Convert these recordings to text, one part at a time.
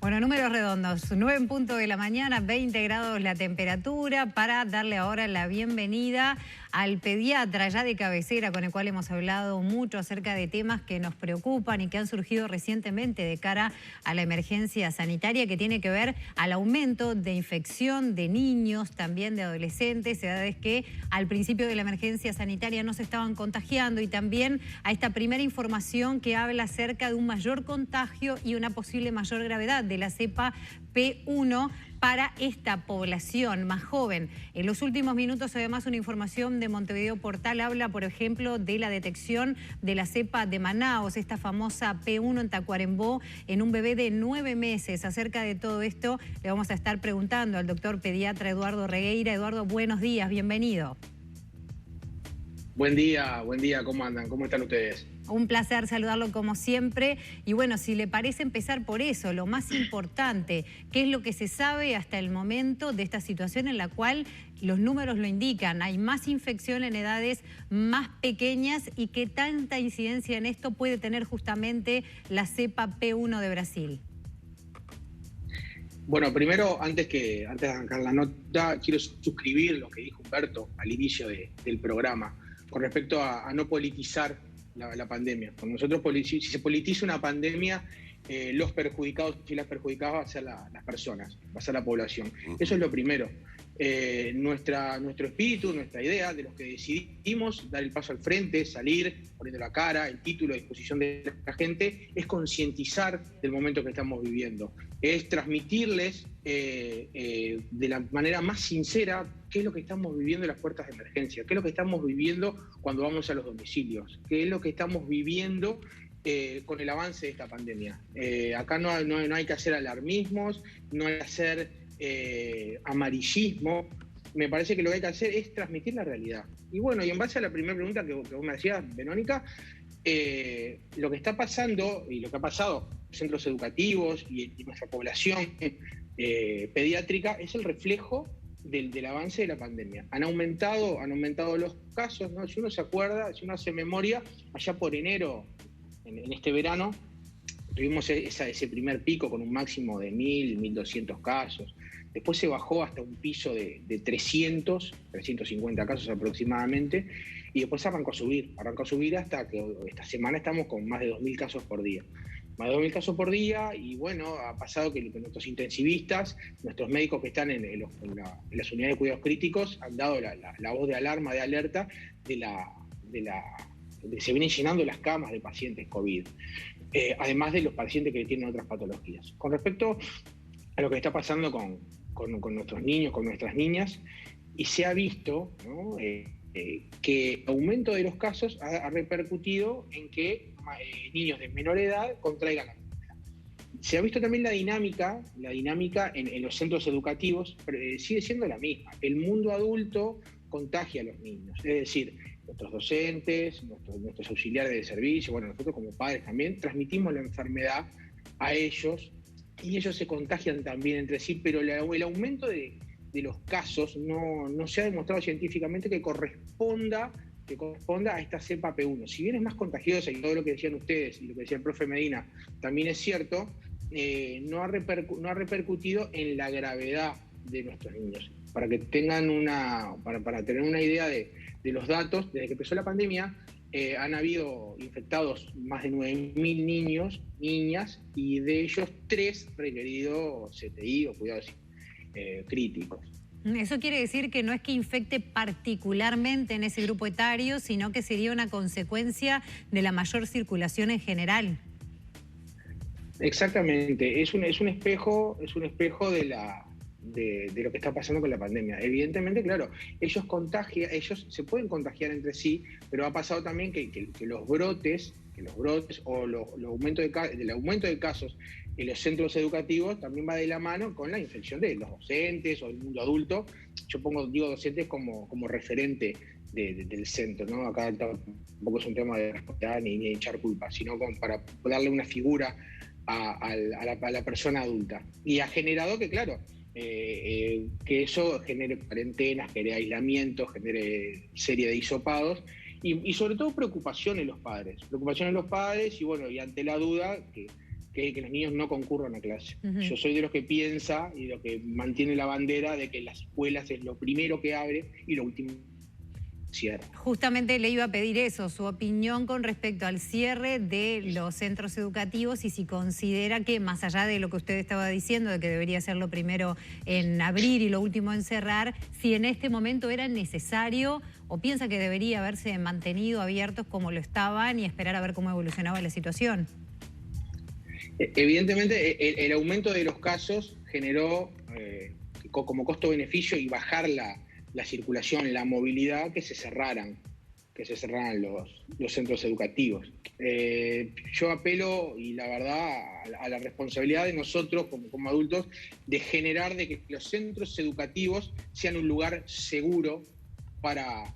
Bueno, números redondos, 9 en punto de la mañana, 20 grados la temperatura, para darle ahora la bienvenida al pediatra ya de cabecera, con el cual hemos hablado mucho acerca de temas que nos preocupan y que han surgido recientemente de cara a la emergencia sanitaria, que tiene que ver al aumento de infección de niños, también de adolescentes, edades que al principio de la emergencia sanitaria no se estaban contagiando, y también a esta primera información que habla acerca de un mayor contagio y una posible mayor gravedad de la cepa P1 para esta población más joven. En los últimos minutos, además, una información de Montevideo Portal habla, por ejemplo, de la detección de la cepa de Manaos, esta famosa P1 en Tacuarembó, en un bebé de 9 meses. Acerca de todo esto le vamos a estar preguntando al doctor pediatra Eduardo Regueira. Eduardo, buenos días, bienvenido. Buen día, ¿cómo andan? ¿Cómo están ustedes? Un placer saludarlo como siempre. Y bueno, si le parece empezar por eso, lo más importante, ¿qué es lo que se sabe hasta el momento de esta situación en la cual los números lo indican? Hay más infección en edades más pequeñas, y qué tanta incidencia en esto puede tener justamente la cepa P1 de Brasil. Bueno, primero, antes de arrancar la nota, quiero suscribir lo que dijo Humberto al inicio del programa con respecto a no politizar la pandemia. Cuando si se politiza una pandemia, los perjudicados y las perjudicadas van a ser las personas, va a ser la población. Eso es lo primero. Nuestro espíritu, nuestra idea de los que decidimos dar el paso al frente, salir poniendo la cara, el título a disposición de la gente, es concientizar del momento que estamos viviendo, es transmitirles de la manera más sincera qué es lo que estamos viviendo en las puertas de emergencia, qué es lo que estamos viviendo cuando vamos a los domicilios, qué es lo que estamos viviendo con el avance de esta pandemia. Acá no hay que hacer alarmismos, no hay que hacer amarillismo. Me parece que lo que hay que hacer es transmitir la realidad. Y bueno, y en base a la primera pregunta que vos me hacías, Verónica, lo que está pasando y lo que ha pasado en los centros educativos y nuestra población pediátrica es el reflejo del avance de la pandemia. Han aumentado los casos, ¿no? Si uno se acuerda, si uno hace memoria, allá por enero, en este verano, tuvimos ese primer pico con un máximo de 1.000, 1.200 casos. Después se bajó hasta un piso de 350 casos aproximadamente, y después arrancó a subir hasta que esta semana estamos con más de 2.000 casos por día. Más de 2.000 casos por día, y bueno, ha pasado que nuestros intensivistas, nuestros médicos que están en las unidades de cuidados críticos, han dado la voz de alarma, de alerta, se vienen llenando las camas de pacientes COVID, además de los pacientes que tienen otras patologías. Con respecto a lo que está pasando con nuestros niños, con nuestras niñas, y se ha visto, ¿no?, que el aumento de los casos ha repercutido en que niños de menor edad contraigan la enfermedad. Se ha visto también la dinámica en los centros educativos, pero sigue siendo la misma. El mundo adulto contagia a los niños, es decir, nuestros docentes, nuestros auxiliares de servicio, bueno, nosotros como padres también transmitimos la enfermedad a ellos, y ellos se contagian también entre sí, pero el aumento de los casos no se ha demostrado científicamente que corresponda a esta cepa P1. Si bien es más contagiosa, y todo lo que decían ustedes y lo que decía el profe Medina también es cierto, no ha repercutido en la gravedad de nuestros niños. Para que tengan para tener una idea de los datos, desde que empezó la pandemia, han habido infectados más de 9.000 niños, niñas, y de ellos 3 requeridos CTI o cuidados críticos. Eso quiere decir que no es que infecte particularmente en ese grupo etario, sino que sería una consecuencia de la mayor circulación en general. Exactamente, es un espejo de lo que está pasando con la pandemia. Evidentemente, claro, ellos se pueden contagiar entre sí, pero ha pasado también que los brotes o el aumento de casos en los centros educativos también va de la mano con la infección de los docentes o del mundo adulto. Yo digo docentes como referente del centro, ¿no? Acá tampoco es un tema de responsabilidad ni de echar culpa, sino como para darle una figura a la persona adulta. Y ha generado que, claro, que eso genere cuarentenas, genere aislamiento, genere serie de hisopados, y sobre todo preocupación en los padres, y bueno, y ante la duda, que que los niños no concurran a clase. Ujú. Yo soy de los que piensa y de los que mantiene la bandera de que las escuelas es lo primero que abre y lo último cierra. Justamente le iba a pedir eso, su opinión con respecto al cierre de los centros educativos y si considera que, más allá de lo que usted estaba diciendo, de que debería ser lo primero en abrir y lo último en cerrar, si en este momento era necesario o piensa que debería haberse mantenido abiertos como lo estaban y esperar a ver cómo evolucionaba la situación. Evidentemente, el aumento de los casos generó como costo-beneficio y bajar la circulación, la movilidad, que se cerraran los centros educativos. Yo apelo, y la verdad, a la responsabilidad de nosotros como adultos de generar de que los centros educativos sean un lugar seguro para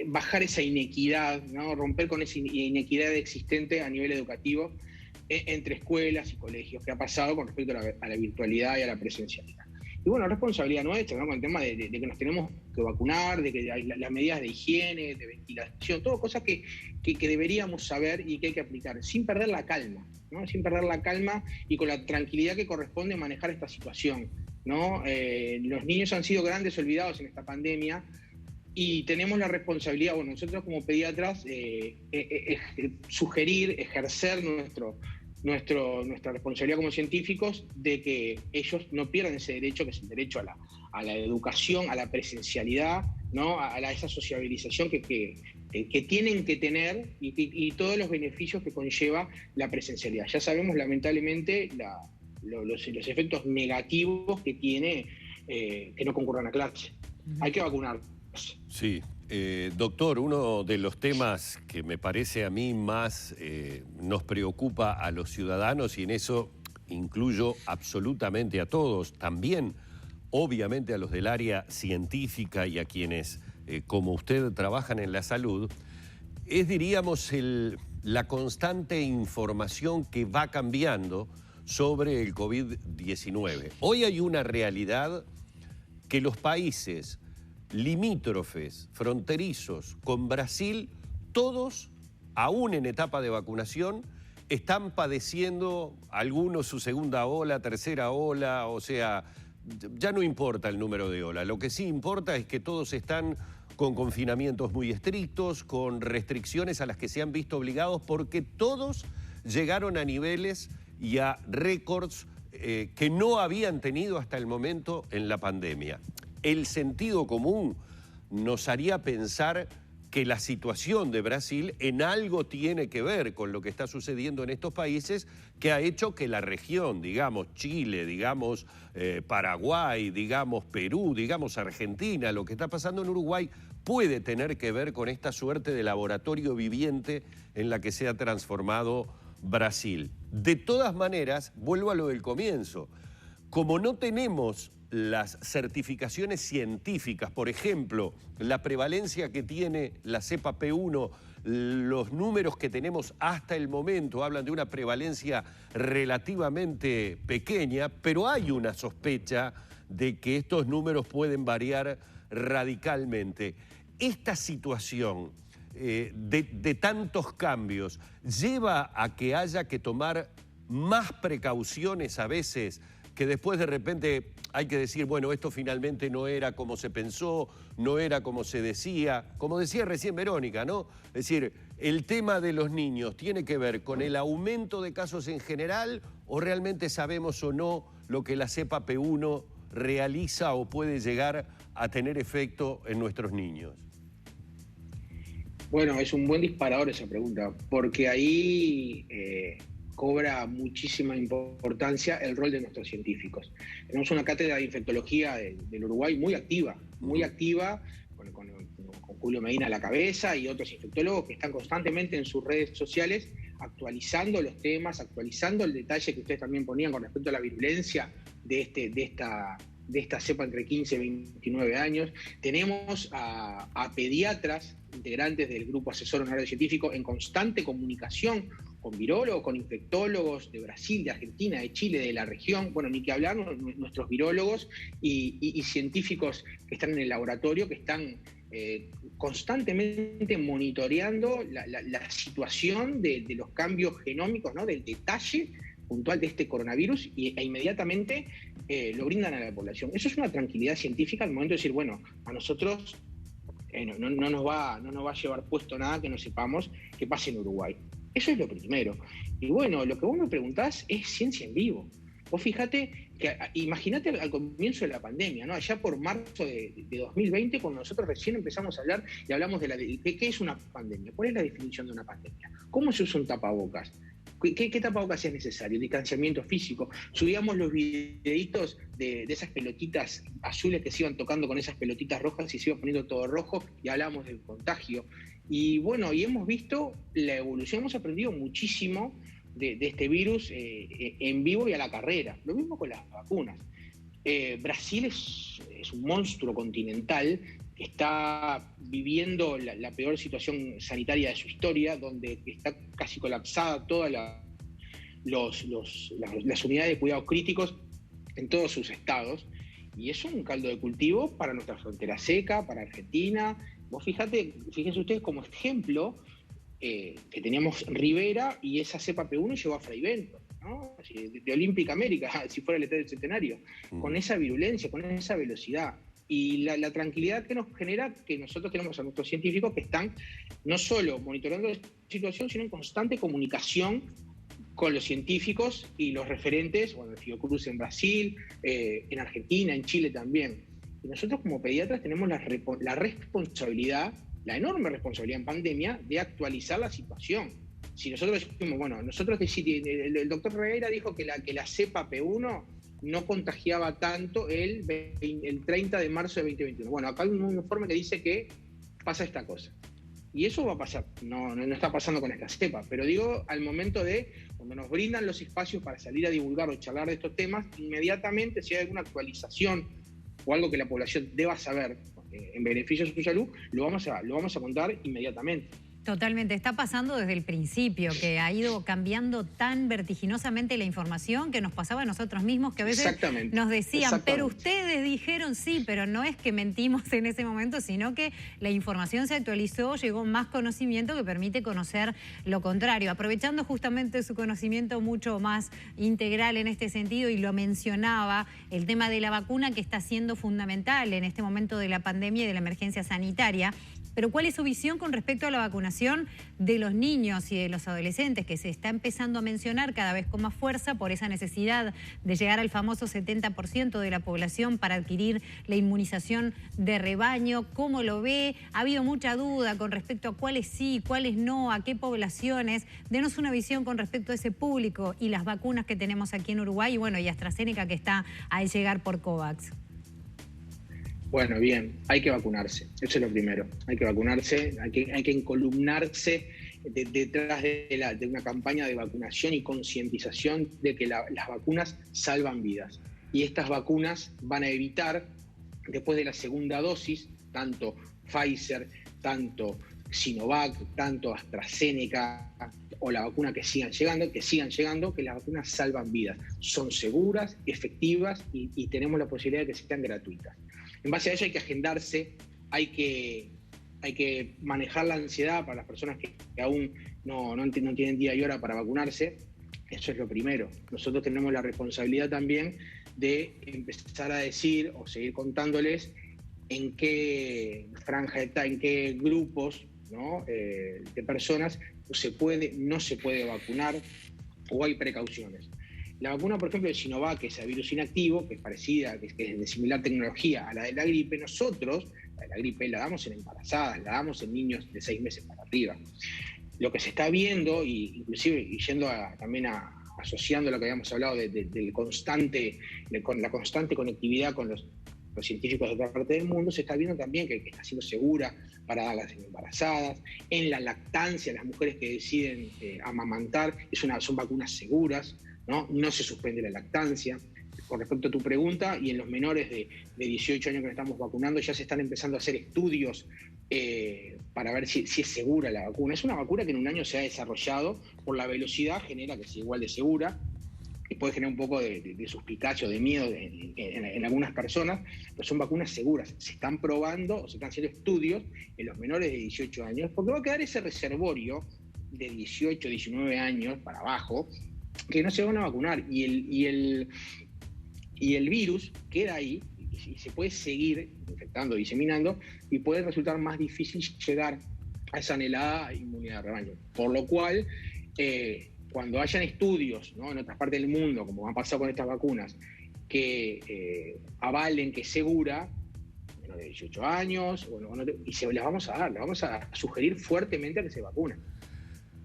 bajar esa inequidad, ¿no? Romper con esa inequidad existente a nivel educativo entre escuelas y colegios, que ha pasado con respecto a la virtualidad y a la presencialidad. Y bueno, responsabilidad nuestra, ¿no? Con el tema de que nos tenemos que vacunar, de que hay las medidas de higiene, de ventilación, todo cosas que deberíamos saber y que hay que aplicar, sin perder la calma, ¿no? Sin perder la calma y con la tranquilidad que corresponde manejar esta situación, ¿no? Los niños han sido grandes olvidados en esta pandemia y tenemos la responsabilidad, bueno, nosotros como pediatras, sugerir, ejercer nuestra responsabilidad como científicos de que ellos no pierdan ese derecho, que es el derecho a la educación, a la presencialidad, ¿no? a esa sociabilización que tienen que tener y todos los beneficios que conlleva la presencialidad. Ya sabemos, lamentablemente, los efectos negativos que tiene que no concurran a clase. Hay que vacunar. Sí. Doctor, uno de los temas que me parece a mí más nos preocupa a los ciudadanos, y en eso incluyo absolutamente a todos, también obviamente a los del área científica y a quienes, como usted, trabajan en la salud, es, diríamos, la constante información que va cambiando sobre el COVID-19. Hoy hay una realidad que los países limítrofes, fronterizos con Brasil, todos, aún en etapa de vacunación, están padeciendo algunos su segunda ola, tercera ola, o sea, ya no importa el número de olas. Lo que sí importa es que todos están con confinamientos muy estrictos, con restricciones a las que se han visto obligados porque todos llegaron a niveles y a récords que no habían tenido hasta el momento en la pandemia. El sentido común nos haría pensar que la situación de Brasil en algo tiene que ver con lo que está sucediendo en estos países, que ha hecho que la región, digamos Chile, digamos Paraguay, digamos Perú, digamos Argentina, lo que está pasando en Uruguay, puede tener que ver con esta suerte de laboratorio viviente en la que se ha transformado Brasil. De todas maneras, vuelvo a lo del comienzo, como no tenemos las certificaciones científicas, por ejemplo, la prevalencia que tiene la cepa P1, los números que tenemos hasta el momento hablan de una prevalencia relativamente pequeña, pero hay una sospecha de que estos números pueden variar radicalmente. Esta situación de tantos cambios lleva a que haya que tomar más precauciones a veces, que después de repente hay que decir, bueno, esto finalmente no era como se pensó, no era como se decía, como decía recién Verónica, ¿no? Es decir, ¿el tema de los niños tiene que ver con el aumento de casos en general o realmente sabemos o no lo que la cepa P1 realiza o puede llegar a tener efecto en nuestros niños? Bueno, es un buen disparador esa pregunta, porque ahí cobra muchísima importancia el rol de nuestros científicos. Tenemos una cátedra de infectología del Uruguay muy activa, con Julio Medina a la cabeza y otros infectólogos que están constantemente en sus redes sociales actualizando los temas, actualizando el detalle que ustedes también ponían con respecto a la virulencia de esta cepa entre 15 y 29 años. Tenemos a pediatras, integrantes del grupo asesor honorario científico, en constante comunicación con virólogos, con infectólogos de Brasil, de Argentina, de Chile, de la región, bueno, ni que hablar nuestros virólogos y científicos que están en el laboratorio, que están constantemente monitoreando la situación de los cambios genómicos, ¿no? Del detalle puntual de este coronavirus e inmediatamente lo brindan a la población. Eso es una tranquilidad científica al momento de decir, bueno, a nosotros no nos va a llevar puesto nada que no sepamos que pase en Uruguay. Eso es lo primero. Y bueno, lo que vos me preguntás es ciencia en vivo. Vos fíjate que, imagínate al comienzo de la pandemia, ¿no? Allá por marzo de 2020, cuando nosotros recién empezamos a hablar y hablamos de qué es una pandemia, cuál es la definición de una pandemia, cómo se usa un tapabocas, qué tapabocas es necesario, distanciamiento físico. Subíamos los videitos de esas pelotitas azules que se iban tocando con esas pelotitas rojas y se iba poniendo todo rojo y hablábamos del contagio. Y bueno, y hemos visto la evolución, hemos aprendido muchísimo de este virus en vivo y a la carrera. Lo mismo con las vacunas. Brasil es un monstruo continental que está viviendo la peor situación sanitaria de su historia, donde está casi colapsada todas las unidades de cuidados críticos en todos sus estados. Y eso es un caldo de cultivo para nuestra frontera seca, para Argentina. Vos fíjense ustedes como ejemplo, que teníamos Rivera y esa cepa P1 llegó a Fraivento, ¿no? De Olímpica América, si fuera el Estadio del Centenario, con esa virulencia, con esa velocidad. Y la tranquilidad que nos genera que nosotros tenemos a nuestros científicos que están no solo monitoreando la situación, sino en constante comunicación con los científicos y los referentes, bueno, el Fiocruz en Brasil, en Argentina, en Chile también. Y nosotros como pediatras tenemos la responsabilidad, la enorme responsabilidad en pandemia de actualizar la situación. Si nosotros decimos, bueno, el doctor Regueira dijo que la cepa P1 no contagiaba tanto el 30 de marzo de 2021. Bueno, acá hay un informe que dice que pasa esta cosa. Y eso va a pasar, no está pasando con esta cepa, pero digo, al momento de, cuando nos brindan los espacios para salir a divulgar o charlar de estos temas, inmediatamente si hay alguna actualización o algo que la población deba saber en beneficio de su salud, lo vamos a contar inmediatamente. Totalmente, está pasando desde el principio, que ha ido cambiando tan vertiginosamente la información que nos pasaba a nosotros mismos, que a veces nos decían, pero ustedes dijeron sí, pero no es que mentimos en ese momento, sino que la información se actualizó, llegó más conocimiento que permite conocer lo contrario. Aprovechando justamente su conocimiento mucho más integral en este sentido, y lo mencionaba, el tema de la vacuna que está siendo fundamental en este momento de la pandemia y de la emergencia sanitaria. Pero ¿cuál es su visión con respecto a la vacunación de los niños y de los adolescentes, que se está empezando a mencionar cada vez con más fuerza por esa necesidad de llegar al famoso 70% de la población para adquirir la inmunización de rebaño? ¿Cómo lo ve? Ha habido mucha duda con respecto a cuáles sí, cuáles no, a qué poblaciones. Denos una visión con respecto a ese público y las vacunas que tenemos aquí en Uruguay, y bueno, y AstraZeneca que está a llegar por COVAX. Bueno, bien, hay que vacunarse, eso es lo primero. Hay que vacunarse, hay que encolumnarse detrás de una campaña de vacunación y concientización de que las vacunas salvan vidas. Y estas vacunas van a evitar, después de la segunda dosis, tanto Pfizer, tanto Sinovac, tanto AstraZeneca o la vacuna que sigan llegando, que las vacunas salvan vidas. Son seguras, efectivas y tenemos la posibilidad de que sean gratuitas. En base a ello hay que agendarse, hay que manejar la ansiedad para las personas que aún no tienen día y hora para vacunarse. Eso es lo primero. Nosotros tenemos la responsabilidad también de empezar a decir o seguir contándoles en qué franja de edad, en qué grupos, ¿no? De personas no se puede vacunar o hay precauciones. La vacuna, por ejemplo, de Sinovac, que es el virus inactivo, que es parecida, que es de similar tecnología a la de la gripe, nosotros, la de la gripe la damos en embarazadas, la damos en niños de 6 meses para arriba. Lo que se está viendo, inclusive yendo asociando lo que habíamos hablado con la constante conectividad con los científicos de otra parte del mundo, se está viendo también que está siendo segura para darlas en embarazadas, en la lactancia, las mujeres que deciden amamantar, son vacunas seguras. No se suspende la lactancia. Con respecto a tu pregunta, y en los menores de 18 años que estamos vacunando, ya se están empezando a hacer estudios para ver si es segura la vacuna. Es una vacuna que en un año se ha desarrollado, por la velocidad genera que sea igual de segura. y puede generar un poco de suspicacia o de miedo en algunas personas, pero son vacunas seguras. Se están probando, o se están haciendo estudios en los menores de 18 años, porque va a quedar ese reservorio de 18, 19 años para abajo, que no se van a vacunar, y el virus queda ahí, y se puede seguir infectando, diseminando, y puede resultar más difícil llegar a esa anhelada inmunidad de rebaño. Por lo cual, cuando hayan estudios, ¿no?, en otras partes del mundo, como ha pasado con estas vacunas, que avalen que es segura, menos de 18 años, y se las vamos a dar, les vamos a sugerir fuertemente a que se vacunen.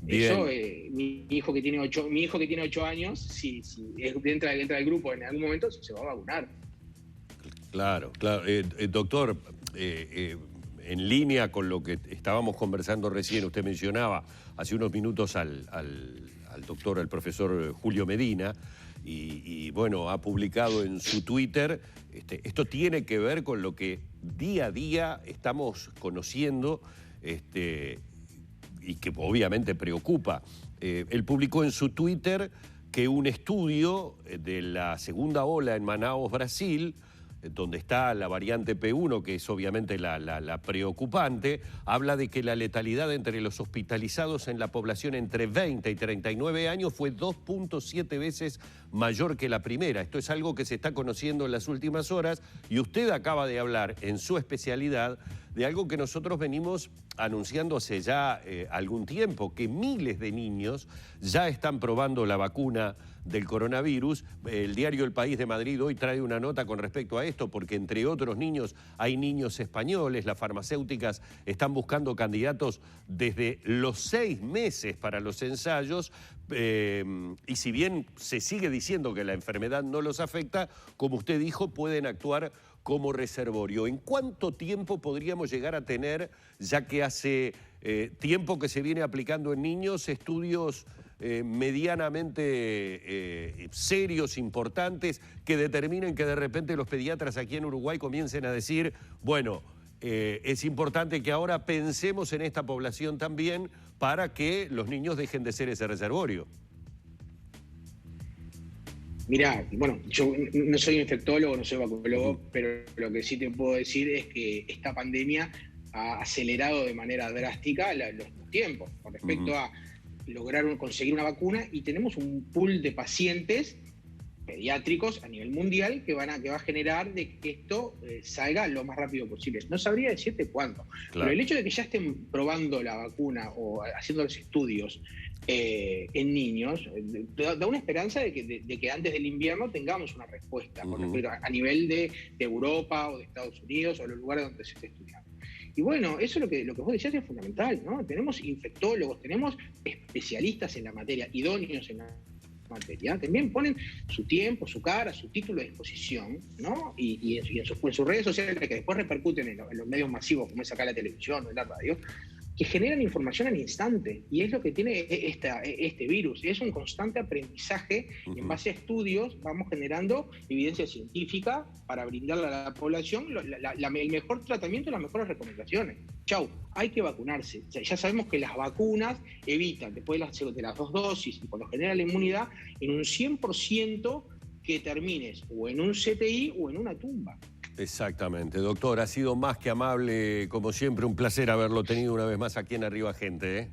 Bien. Eso, mi hijo que tiene 8 años, si entra del grupo en algún momento, se va a vacunar. Claro, claro. Doctor, en línea con lo que estábamos conversando recién, usted mencionaba hace unos minutos al doctor, al profesor Julio Medina, y bueno, ha publicado en su Twitter, esto tiene que ver con lo que día a día estamos conociendo, y que obviamente preocupa. Él publicó en su Twitter que un estudio de la segunda ola en Manaus, Brasil, donde está la variante P1, que es obviamente la preocupante, habla de que la letalidad entre los hospitalizados en la población entre 20 y 39 años fue 2.7 veces mayor que la primera. Esto es algo que se está conociendo en las últimas horas, y usted acaba de hablar en su especialidad de algo que nosotros venimos anunciando hace ya algún tiempo, que miles de niños ya están probando la vacuna del coronavirus. El diario El País de Madrid hoy trae una nota con respecto a esto, porque entre otros niños hay niños españoles. Las farmacéuticas están buscando candidatos desde los 6 meses para los ensayos, y si bien se sigue diciendo que la enfermedad no los afecta, como usted dijo, pueden actuar como reservorio. ¿En cuánto tiempo podríamos llegar a tener, ya que hace tiempo que se viene aplicando en niños, estudios medianamente serios, importantes, que determinen que de repente los pediatras aquí en Uruguay comiencen a decir, bueno, es importante que ahora pensemos en esta población también para que los niños dejen de ser ese reservorio? Mirá, bueno, yo no soy infectólogo, no soy vacunólogo, pero lo que sí te puedo decir es que esta pandemia ha acelerado de manera drástica los tiempos con respecto a lograr conseguir una vacuna, y tenemos un pool de pacientes pediátricos a nivel mundial que va a generar de que esto salga lo más rápido posible. No sabría decirte cuándo, pero el hecho de que ya estén probando la vacuna o haciendo los estudios en niños da una esperanza de que antes del invierno tengamos una respuesta con respecto a nivel de Europa o de Estados Unidos o los lugares donde se esté estudiando. Y bueno, eso lo que vos decías es fundamental, ¿no? Tenemos infectólogos, tenemos especialistas en la materia, idóneos en la materia, también ponen su tiempo, su cara, su título de disposición, ¿no? Y en sus redes sociales, que después repercuten en los medios masivos, como es acá la televisión o la radio, que generan información al instante, y es lo que tiene este virus, es un constante aprendizaje. En base a estudios vamos generando evidencia científica para brindarle a la población el mejor tratamiento y las mejores recomendaciones. Chau, hay que vacunarse. O sea, ya sabemos que las vacunas evitan, después de las 2 dosis, y cuando genera la inmunidad, en un 100% que termines o en un CTI o en una tumba. Exactamente. Doctor, ha sido más que amable, como siempre, un placer haberlo tenido una vez más aquí en Arriba Gente, ¿eh?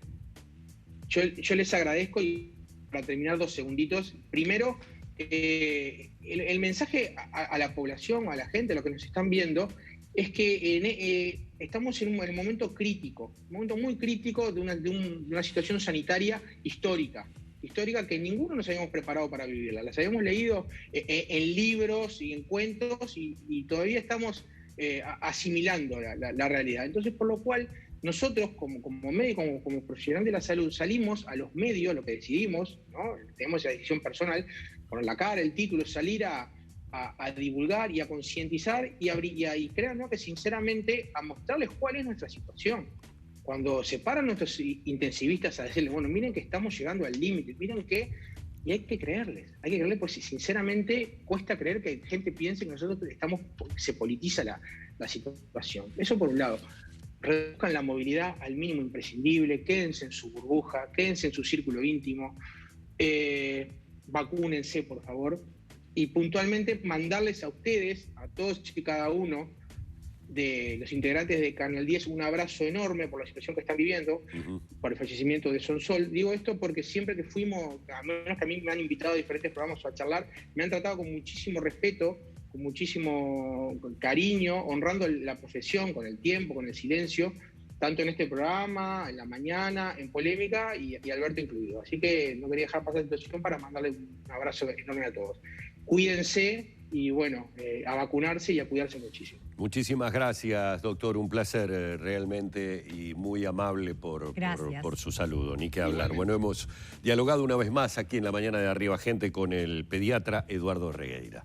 Yo les agradezco, y para terminar 2 segunditos, primero, el mensaje a la población, a la gente, a los que nos están viendo, es que estamos en un momento crítico, un momento muy crítico de una situación sanitaria histórica que ninguno nos habíamos preparado para vivirla. Las habíamos leído en libros y en cuentos, y todavía estamos asimilando la realidad. Entonces, por lo cual, nosotros como médicos, como profesional de la salud, salimos a los medios, lo que decidimos, ¿no? Tenemos esa decisión personal, poner la cara, el título, salir a divulgar y a concientizar y crean, ¿no?, que sinceramente a mostrarles cuál es nuestra situación. Cuando se paran nuestros intensivistas a decirles, bueno, miren que estamos llegando al límite, miren que... Y hay que creerles, porque sinceramente cuesta creer que gente piense que nosotros se politiza la situación. Eso por un lado. Reduzcan la movilidad al mínimo imprescindible, quédense en su burbuja, quédense en su círculo íntimo. vacúnense, por favor, y puntualmente mandarles a ustedes, a todos y cada uno de los integrantes de Canal 10, un abrazo enorme por la situación que están viviendo, por el fallecimiento de Sonsol. Digo esto porque siempre que fuimos, a menos que a mí me han invitado a diferentes programas a charlar, me han tratado con muchísimo respeto, con muchísimo cariño, honrando la profesión, con el tiempo, con el silencio, tanto en este programa, en la mañana, en Polémica y Alberto incluido. Así que no quería dejar pasar esta situación para mandarle un abrazo enorme a todos. Cuídense y bueno, a vacunarse y a cuidarse muchísimo. Muchísimas gracias, doctor. Un placer realmente y muy amable por su saludo, ni que hablar. Bueno, hemos dialogado una vez más aquí en La Mañana de Arriba Gente con el pediatra Eduardo Regueira.